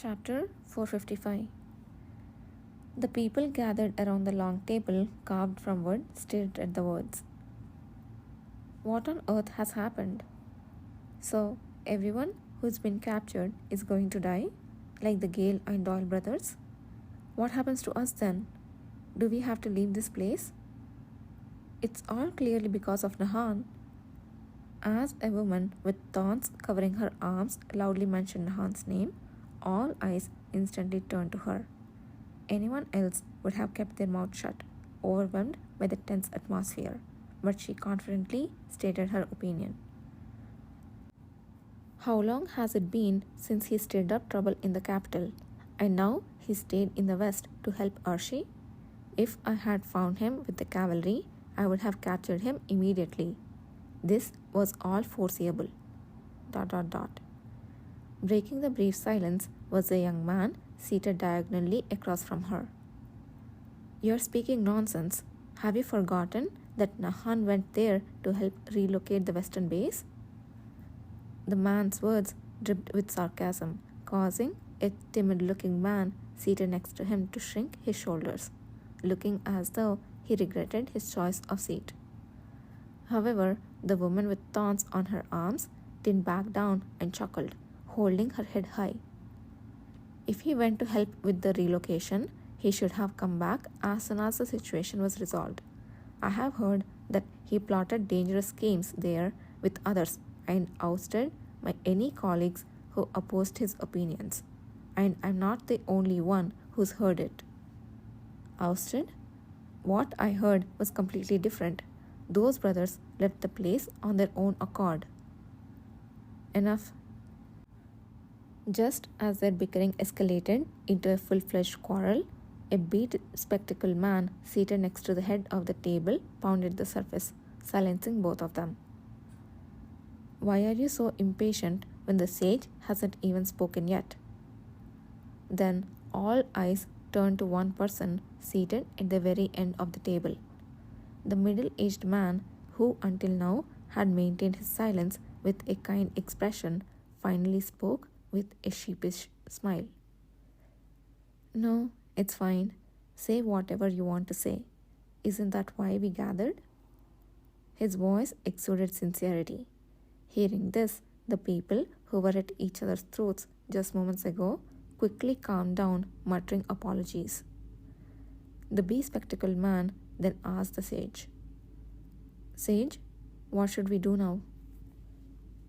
Chapter 455. The people gathered around the long table carved from wood stared at the words. What on earth has happened? So, everyone who's been captured is going to die? Like the Gale and Doyle brothers? What happens to us then? Do we have to leave this place? It's all clearly because of Nahan. As a woman with thorns covering her arms loudly mentioned Nahan's name, all eyes instantly turned to her. Anyone else would have kept their mouth shut, overwhelmed by the tense atmosphere, but she confidently stated her opinion. How long has it been since he stirred up trouble in the capital, and now he stayed in the west to help Archie? If I had found him with the cavalry, I would have captured him immediately. This was all foreseeable. ... Breaking the brief silence was a young man seated diagonally across from her. You're speaking nonsense. Have you forgotten that Nahan went there to help relocate the western base? The man's words dripped with sarcasm, causing a timid-looking man seated next to him to shrink his shoulders, looking as though he regretted his choice of seat. However, the woman with thorns on her arms didn't back down and chuckled, holding her head high. If he went to help with the relocation, he should have come back as soon as the situation was resolved. I have heard that he plotted dangerous schemes there with others and ousted any colleagues who opposed his opinions. And I'm not the only one who's heard it. Ousted? What I heard was completely different. Those brothers left the place on their own accord. Enough. Just as their bickering escalated into a full-fledged quarrel, a bead-spectacled man seated next to the head of the table pounded the surface, silencing both of them. Why are you so impatient when the sage hasn't even spoken yet? Then all eyes turned to one person seated at the very end of the table. The middle-aged man, who until now had maintained his silence with a kind expression, finally spoke with a sheepish smile. No, it's fine. Say whatever you want to say. Isn't that why we gathered? His voice exuded sincerity. Hearing this, the people who were at each other's throats just moments ago quickly calmed down, muttering apologies. The bespectacled man then asked the sage, Sage, what should we do now?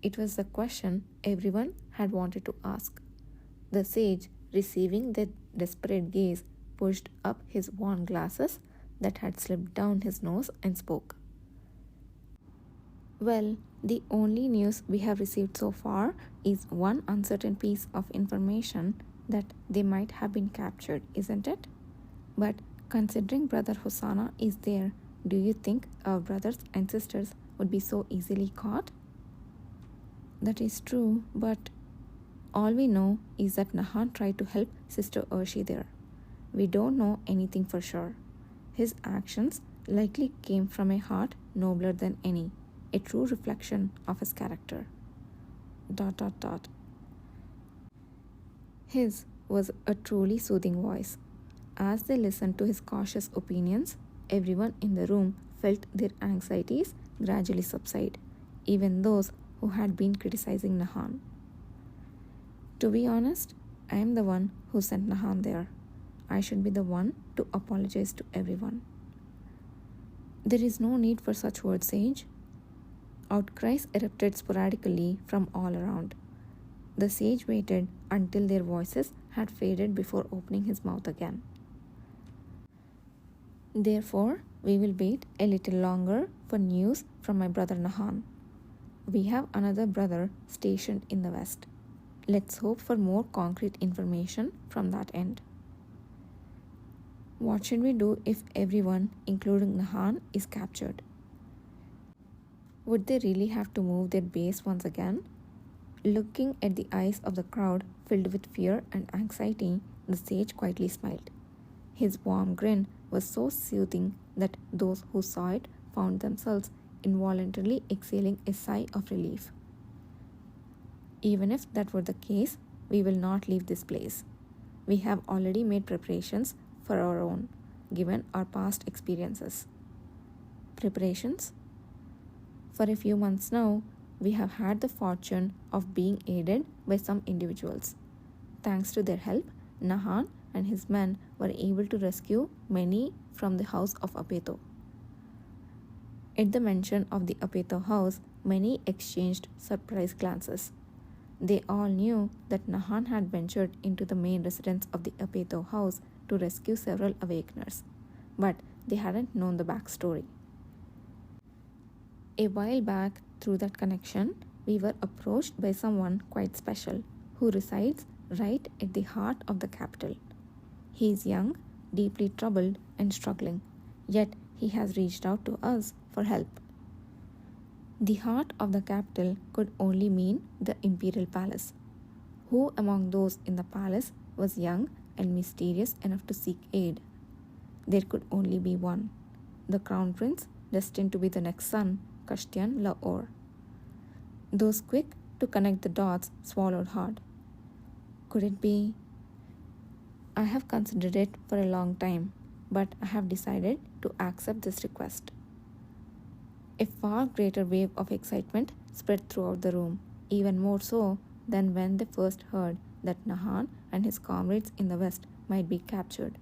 It was the question everyone had wanted to ask. The sage, receiving the desperate gaze, pushed up his worn glasses that had slipped down his nose and spoke. Well, the only news we have received so far is one uncertain piece of information that they might have been captured, isn't it? But considering Brother Hosanna is there, do you think our brothers and sisters would be so easily caught? That is true, but all we know is that Nahan tried to help Sister Urshi there. We don't know anything for sure. His actions likely came from a heart nobler than any, a true reflection of his character. ... His was a truly soothing voice. As they listened to his cautious opinions, everyone in the room felt their anxieties gradually subside, even those who had been criticizing Nahan. To be honest, I am the one who sent Nahan there. I should be the one to apologize to everyone. There is no need for such words, Sage. Outcries erupted sporadically from all around. The sage waited until their voices had faded before opening his mouth again. Therefore, we will wait a little longer for news from my brother Nahan. We have another brother stationed in the west. Let's hope for more concrete information from that end. What should we do if everyone, including Nahan, is captured? Would they really have to move their base once again? Looking at the eyes of the crowd filled with fear and anxiety, the sage quietly smiled. His warm grin was so soothing that those who saw it found themselves involuntarily exhaling a sigh of relief. Even if that were the case, we will not leave this place. We have already made preparations for our own, given our past experiences. Preparations? For a few months now, we have had the fortune of being aided by some individuals. Thanks to their help, Nahan and his men were able to rescue many from the house of Apeto. At the mention of the Apeto house, many exchanged surprised glances. They all knew that Nahan had ventured into the main residence of the Apeto house to rescue several awakeners, but they hadn't known the backstory. A while back, through that connection, we were approached by someone quite special who resides right at the heart of the capital. He is young, deeply troubled, and struggling, yet he has reached out to us for help. The heart of the capital could only mean the imperial palace. Who among those in the palace was young and mysterious enough to seek aid? There could only be one, the crown prince destined to be the next son, Kashtian Lahore. Those quick to connect the dots swallowed hard. Could it be? I have considered it for a long time, but I have decided to accept this request. A far greater wave of excitement spread throughout the room, even more so than when they first heard that Nahan and his comrades in the west might be captured.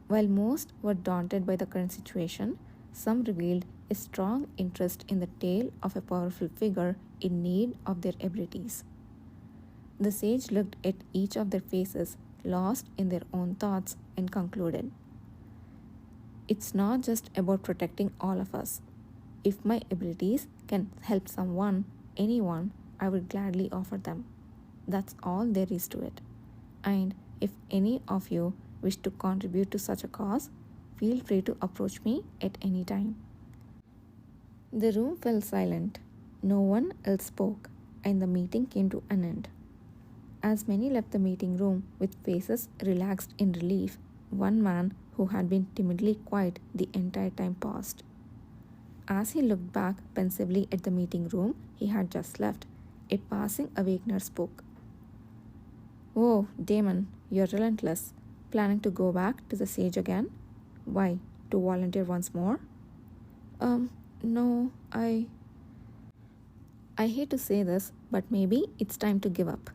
While most were daunted by the current situation, some revealed a strong interest in the tale of a powerful figure in need of their abilities. The sage looked at each of their faces, lost in their own thoughts, and concluded, "It's not just about protecting all of us. If my abilities can help someone, anyone, I would gladly offer them. That's all there is to it. And if any of you wish to contribute to such a cause, feel free to approach me at any time." The room fell silent. No one else spoke, and the meeting came to an end. As many left the meeting room with faces relaxed in relief, one man who had been timidly quiet the entire time paused. As he looked back pensively at the meeting room he had just left, a passing awakener spoke. "Oh, Damon, you're relentless. Planning to go back to the sage again? Why, to volunteer once more?" No, I hate to say this, but maybe it's time to give up.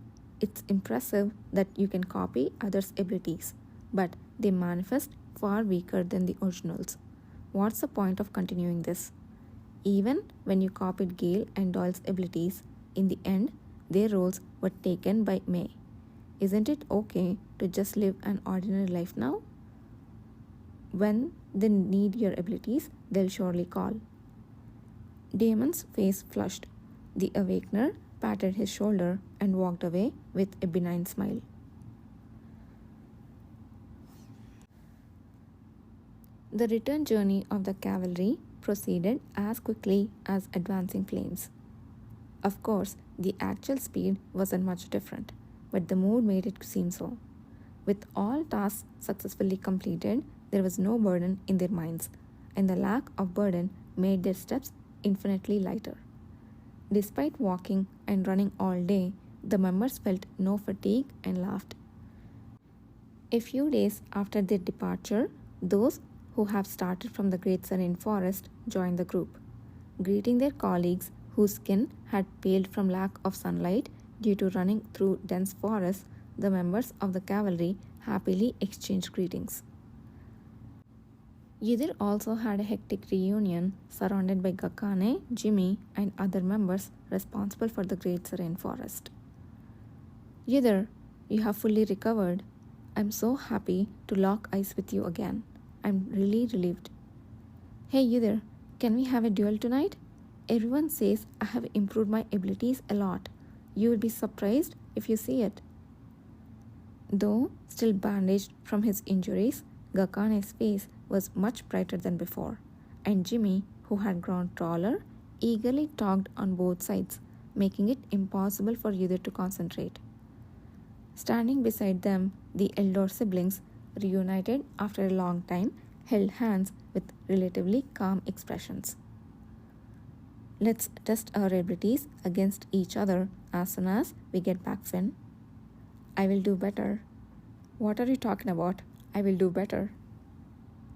It's impressive that you can copy others' abilities, but they manifest far weaker than the originals. What's the point of continuing this? Even when you copied Gale and Doyle's abilities, in the end, their roles were taken by May. Isn't it okay to just live an ordinary life now? When they need your abilities, they'll surely call. Damon's face flushed. The awakener patted his shoulder and walked away with a benign smile. The return journey of the cavalry proceeded as quickly as advancing flames. Of course, the actual speed wasn't much different, but the mood made it seem so. With all tasks successfully completed, there was no burden in their minds, and the lack of burden made their steps infinitely lighter. Despite walking and running all day, the members felt no fatigue and laughed. A few days after their departure, those who have started from the Great Serene Forest joined the group. Greeting their colleagues whose skin had paled from lack of sunlight due to running through dense forests, the members of the cavalry happily exchanged greetings. Yidir also had a hectic reunion surrounded by Gakane, Jimmy, and other members responsible for the Great Serene Forest. "Yidir, you have fully recovered. I'm so happy to lock eyes with you again. I'm really relieved." "Hey Yidir, can we have a duel tonight? Everyone says I have improved my abilities a lot. You will be surprised if you see it." Though still bandaged from his injuries, Gakane's face was much brighter than before, and Jimmy, who had grown taller, eagerly talked on both sides, making it impossible for either to concentrate. Standing beside them, the elder siblings, reunited after a long time, held hands with relatively calm expressions. "Let's test our abilities against each other as soon as we get back, Finn." I will do better. What are you talking about? I will do better.